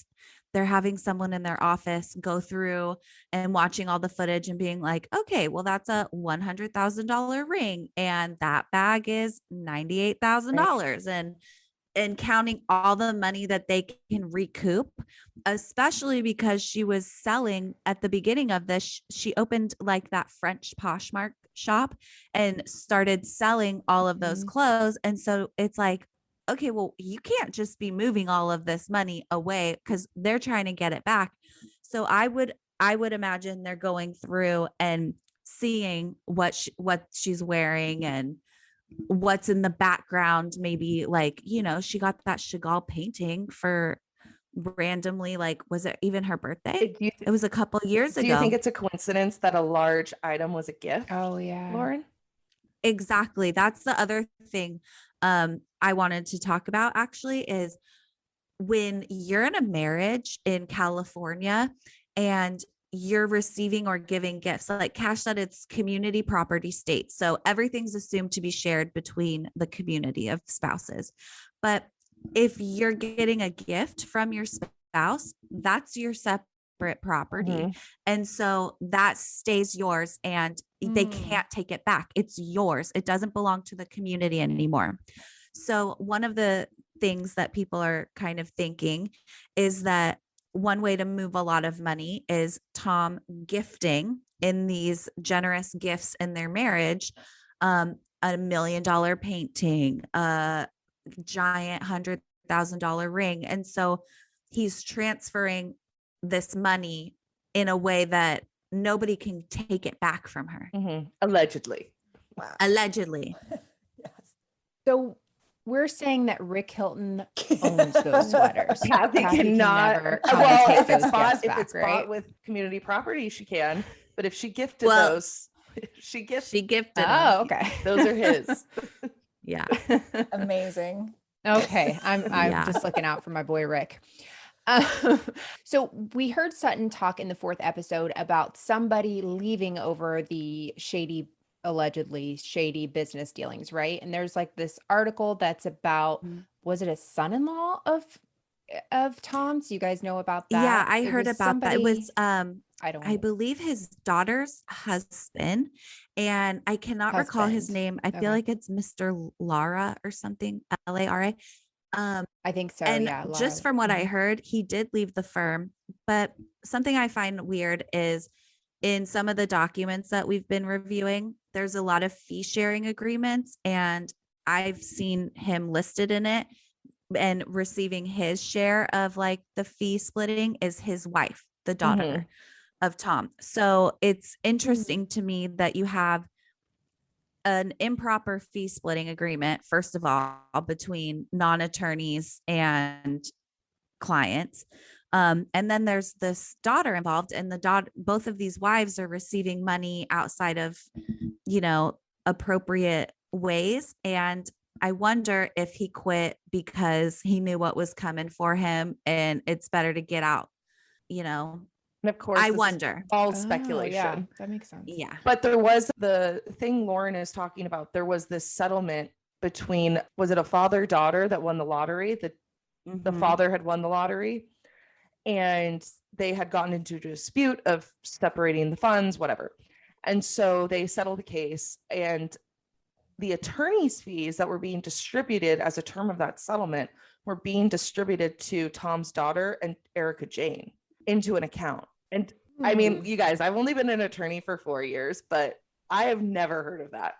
they're having someone in their office go through and watching all the footage and being like, okay, well, that's a $100,000 ring and that bag is $98,000, and counting all the money that they can recoup, especially because she was selling at the beginning of this. She opened like that French Poshmark shop and started selling all of those clothes. And so it's like, okay, well, you can't just be moving all of this money away because they're trying to get it back. So I would imagine they're going through and seeing what she's wearing and what's in the background. Maybe like, she got that Chagall painting for randomly, like, was it even her birthday? It was a couple years ago. Do you think it's a coincidence that a large item was a gift? Oh yeah. Lauren? Exactly. That's the other thing I wanted to talk about actually, is when you're in a marriage in California and you're receiving or giving gifts, like Cash said, it's community property state. So everything's assumed to be shared between the community of spouses. But if you're getting a gift from your spouse, that's your separate property. Mhm. And so that stays yours and they can't take it back. It's yours. It doesn't belong to the community anymore. So one of the things that people are kind of thinking is that one way to move a lot of money is Tom gifting in these generous gifts in their marriage, a $1 million painting, a giant $100,000 ring. And so he's transferring this money in a way that nobody can take it back from her. Allegedly. Wow. Allegedly. Yes. So we're saying that Rick Hilton owns those sweaters. Kathy Kathy can cannot. never Well, take if it's those bought, gifts if back, it's right? bought with community property, she can. But if she gifted Well, those, she She gifted Oh, them. okay. those are his. Yeah. Amazing. Okay. I'm Yeah. just looking out for my boy Rick. So we heard Sutton talk in the 4th episode about somebody leaving over the shady allegedly shady business dealings, right? And there's like this article that's about, was it a son-in-law of Tom's? You guys know about that? Yeah, I It heard was about that. It was somebody, I don't I believe his daughter's husband, and I cannot recall his Husband. name. I feel Okay. like it's Mr. Lara or something, Lara. I think so. And Yeah. just from what I heard, he did leave the firm. But something I find weird is in some of the documents that we've been reviewing, there's a lot of fee sharing agreements, and I've seen him listed in it, and receiving his share of like the fee splitting is his wife, the daughter of Tom. So it's interesting to me that you have an improper fee splitting agreement, first of all, between non-attorneys and clients. And then there's this daughter involved, and both of these wives are receiving money outside of, appropriate ways. And I wonder if he quit because he knew what was coming for him and it's better to get out, And of course, I this is wonder. all Yeah, speculation. that makes sense. Yeah. But there was the thing Lauren is talking about. There was this settlement between, was it a father-daughter that won the lottery? The Mhm. father had won the lottery, and they had gotten into a dispute of separating the funds, whatever. And so they settled the case, and the attorney's fees that were being distributed as a term of that settlement were being distributed to Tom's daughter and Erika Jane into an account. And I mean, you guys, I've only been an attorney for 4 years, but I have never heard of that.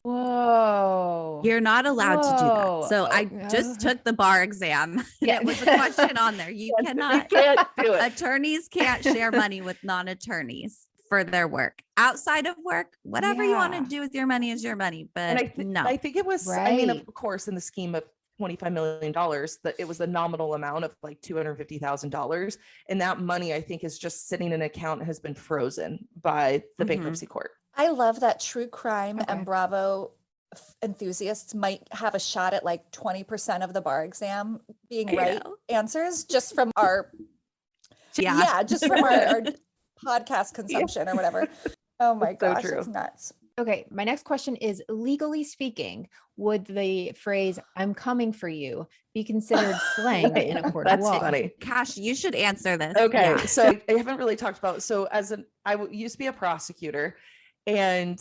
Whoa. You're not allowed to do Whoa. that. So I just took the bar exam. Yeah. It was a question on there. You cannot, Can't do it. attorneys can't share money with non-attorneys for their work. Outside of work, whatever you want to Yeah. do with your money is your money. And But no. I think it was, I mean, of Right. course, in the scheme of $25 million, that it was the nominal amount of like $250,000. And that money, I think, is just sitting in an account and has been frozen by the Mhm. bankruptcy court. I love that true crime Okay. and Bravo enthusiasts might have a shot at like 20% of the bar exam being I right know. answers just from our Yeah. just from our podcast consumption or whatever. Oh my It's so gosh, true. it's nuts. Okay, my next question is, legally speaking, would the phrase "I'm coming for you" be considered slang in a court of That's law? funny. Cash, you should answer this. Okay, Yeah. so I haven't really talked about, so used to be a prosecutor, and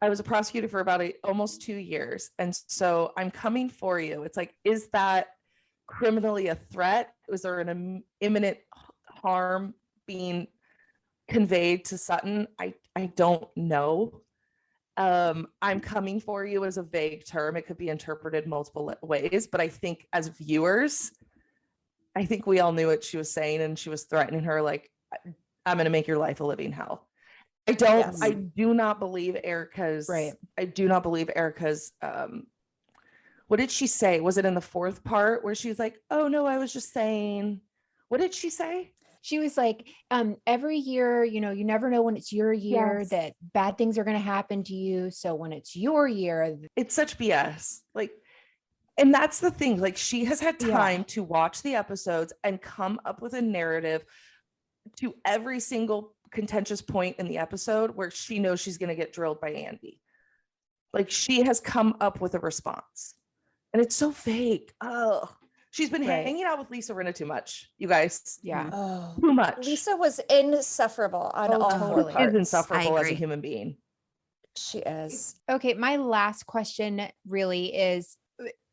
I was a prosecutor for about almost 2 years. And so I'm coming for you. It's like, is that criminally a threat? Was there an imminent harm being conveyed to Sutton? I don't know. I'm coming for you is a vague term. It could be interpreted multiple ways, but I think as viewers, I think we all knew what she was saying, and she was threatening her like, I'm going to make your life a living hell. Yes. I do not believe Erika's, Right. I do not believe Erika's, what did she say? Was it in the fourth part where she's like, oh no, I was just saying, what did she say? She was like, every year, you never know when it's your year Yes. that bad things are going to happen to you. So when it's your year, It's such BS. Like, and that's the thing, like she has had Yeah. time to watch the episodes and come up with a narrative to every single contentious point in the episode where she knows she's going to get drilled by Andy. Like she has come up with a response, and it's so fake. Oh, she's been Right. hanging out with Lisa Rinna too much, you guys. yeah. Oh, Too much. Lisa was insufferable on Oh, all totally. four is parts. insufferable as a agree. human being. She is. Okay, my last question really is,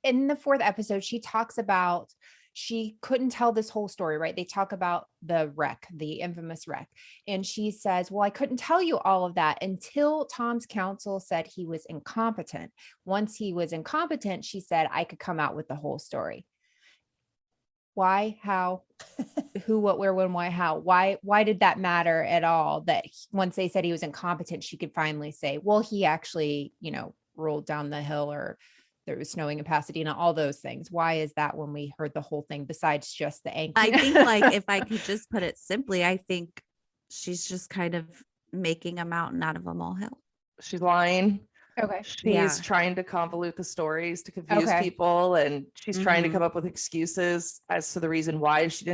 in the fourth episode, she talks about she couldn't tell this whole story, right? They talk about the wreck, the infamous wreck. And she says, well, I couldn't tell you all of that until Tom's counsel said he was incompetent. Once he was incompetent, she said, I could come out with the whole story. Why? How? Who, what, where, when, why, how? Why did that matter at all? That once they said he was incompetent, she could finally say, well, he actually, rolled down the hill, or there was snowing in Pasadena, all those things. Why is that when we heard the whole thing besides just the ankle? I think, like, if I could just put it simply, I think she's just kind of making a mountain out of a molehill. She's lying. Okay. She's trying to convolute the stories to confuse Okay. people, and she's trying to Mhm. come up with excuses as to the reason why she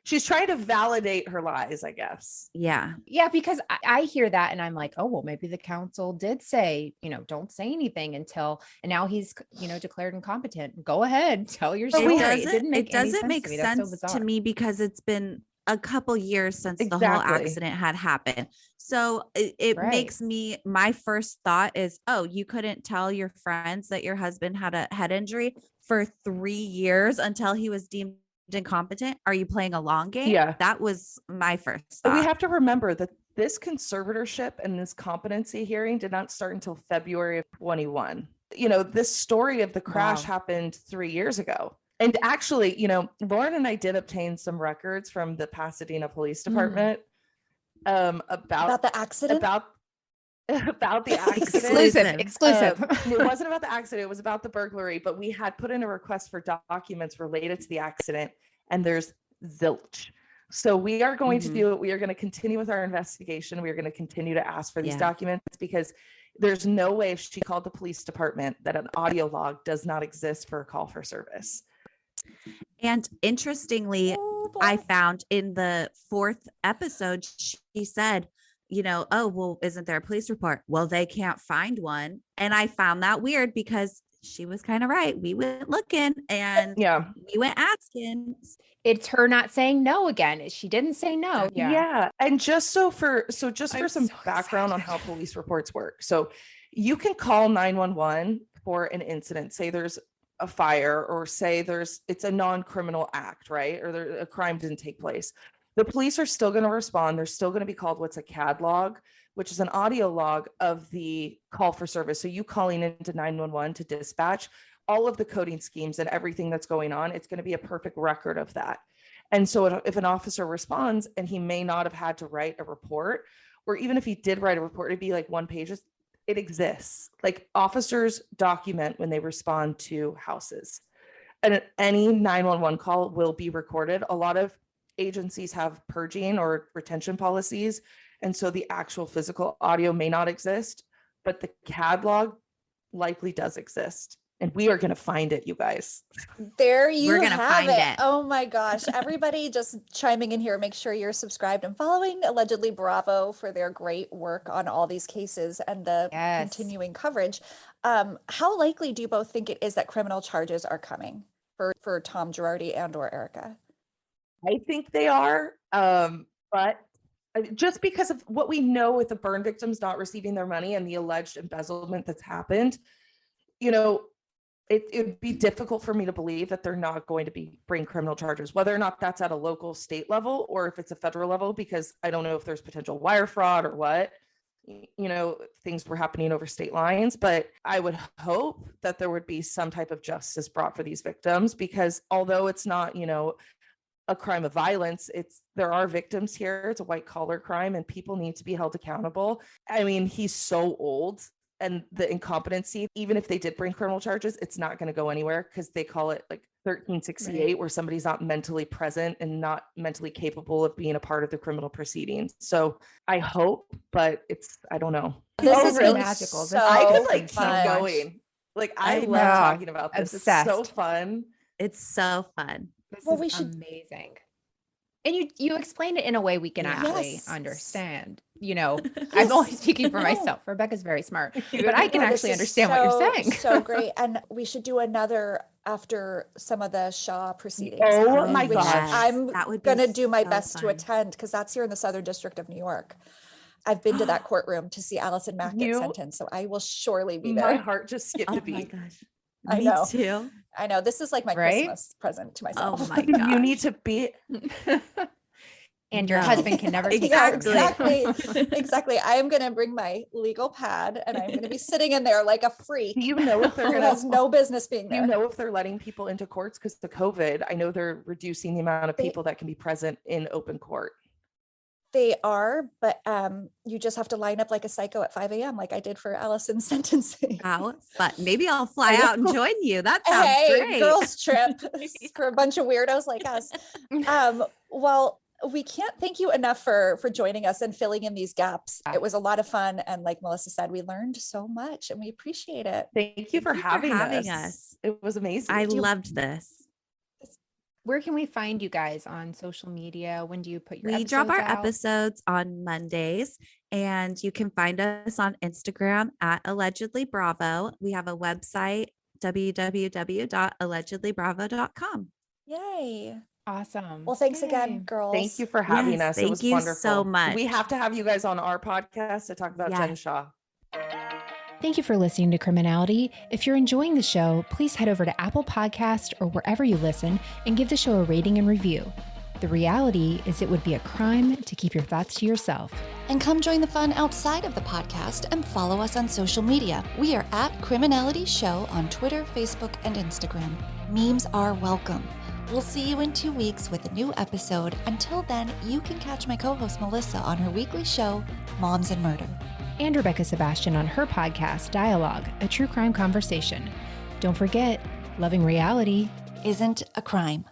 she's trying to validate her lies, I guess. Yeah. Yeah, because I hear that and I'm like, oh, well, maybe the council did say, don't say anything until, and now he's, declared incompetent. Go ahead, tell your story. It didn't make any sense make to me. That's so sense to bizarre. me because it's been a couple years since the whole Exactly. accident had happened. So it Right. makes my first thought is, oh, you couldn't tell your friends that your husband had a head injury for 3 years until he was deemed incompetent. Are you playing a long game? Yeah. That was my first But thought. we have to remember that this conservatorship and this competency hearing did not start until February of 21. This story of the crash happened 3 years ago. And actually, Lauren and I did obtain some records from the Pasadena Police Department About the accident? about the Exclusive. Exclusive. It wasn't about the accident. It was about the burglary, but we had put in a request for documents related to the accident, and there's zilch. So we are going to do it. We are going to continue with our investigation. We are going to continue to ask for these documents because there's no way if she called the police department that an audio log does not exist for a call for service. And interestingly, I found in the 4th episode, she said, oh, well, isn't there a police report? Well, they can't find one. And I found that weird because she was kind of right. We went looking and we went asking. It's her not saying no again. She didn't say no. Yeah. And just for some background on how police reports work. So you can call 911 for an incident. Say there's a fire, or say it's a non-criminal act, right? Or a crime didn't take place. The police are still going to respond. They're still going to be called what's a CAD log, which is an audio log of the call for service. So you calling into 911 to dispatch, all of the coding schemes and everything that's going on, it's going to be a perfect record of that. And so if an officer responds and he may not have had to write a report, or even if he did write a report, it'd be like 1 page. It exists. Like officers document when they respond to houses, and any 911 call will be recorded. A lot of agencies have purging or retention policies. And so the actual physical audio may not exist, but the CAD log likely does exist. And we are going to find it, you guys. There you We're gonna have find it. Oh my gosh. Everybody just chiming in here. Make sure you're subscribed and following Allegedly Bravo for their great work on all these cases and the continuing coverage. How likely do you both think it is that criminal charges are coming for Tom Girardi and or Erika? I think they are, but just because of what we know with the burn victims not receiving their money and the alleged embezzlement that's happened, it would be difficult for me to believe that they're not going to bring criminal charges, whether or not that's at a local state level or if it's a federal level, because I don't know if there's potential wire fraud or what, things were happening over state lines. But I would hope that there would be some type of justice brought for these victims, because although it's not, a crime of violence, there are victims here. It's a white collar crime and people need to be held accountable. I mean, he's so old, and the incompetency, even if they did bring criminal charges, it's not going to go anywhere because they call it like 1368, where somebody's not mentally present and not mentally capable of being a part of the criminal proceedings. So I hope, but I don't know. This is really magical. So I could keep fun. going. I love know. talking about this. Obsessed. It's so fun. It's so fun. This Well, is we should- amazing. And you explained it in a way we can actually Yes. understand. I'm only speaking for No. myself. Rebecca's very smart, but I can No, this actually is understand what you're saying. So great. And we should do another after some of the Shaw proceedings. Oh happen, my which gosh. I'm That would be going to do my so best to fun. attend because that's here in the Southern District of New York. I've been to that courtroom to see Allison Mack get You- sentenced, so I will surely be My there. heart just skipped Oh a my beat. gosh. I Me know. too. I know this is like my Right? Christmas present to myself. Oh my gosh. You need to be And your No. husband can never take Yeah, care of you. exactly. I am going to bring my legal pad and I'm going to be sitting in there like a freak Do you know if they're who gonna has no business being do you there. know if they're letting people into courts because of COVID? I know they're reducing the amount of They- people that can be present in open court. They are, but you just have to line up like a psycho at 5 a.m. like I did for Allison's sentencing. How fun. Maybe I'll fly out and join you. That sounds Hey, great. girls trip for a bunch of weirdos like us. Well, we can't thank you enough for joining us and filling in these gaps. It was a lot of fun. And like Melissa said, we learned so much and we appreciate it. Thank you for Thank you for having having us. us. It was amazing. I loved this. Where can we find you guys on social media? When do you put your We drop our out? episodes on Mondays, and you can find us on Instagram at Allegedly Bravo. We have a website, www.allegedlybravo.com. Yay. Awesome. Well, thanks Yay. again, girls. Thank you for having Yes, us. It thank was you wonderful. so much. We have to have you guys on our podcast to talk about Jen Yes. Shaw. Thank you for listening to Criminality. If you're enjoying the show, please head over to Apple Podcast or wherever you listen and give the show a rating and review. The reality is it would be a crime to keep your thoughts to yourself. And come join the fun outside of the podcast and follow us on social media. We are at Criminality Show on Twitter, Facebook, and Instagram. Memes are welcome. We'll see you in 2 weeks with a new episode. Until then, you can catch my co-host Melissa on her weekly show, Moms and Murder. And Rebekah Sebastian on her podcast, Dialogue, a true crime conversation. Don't forget, loving reality Isn't a crime.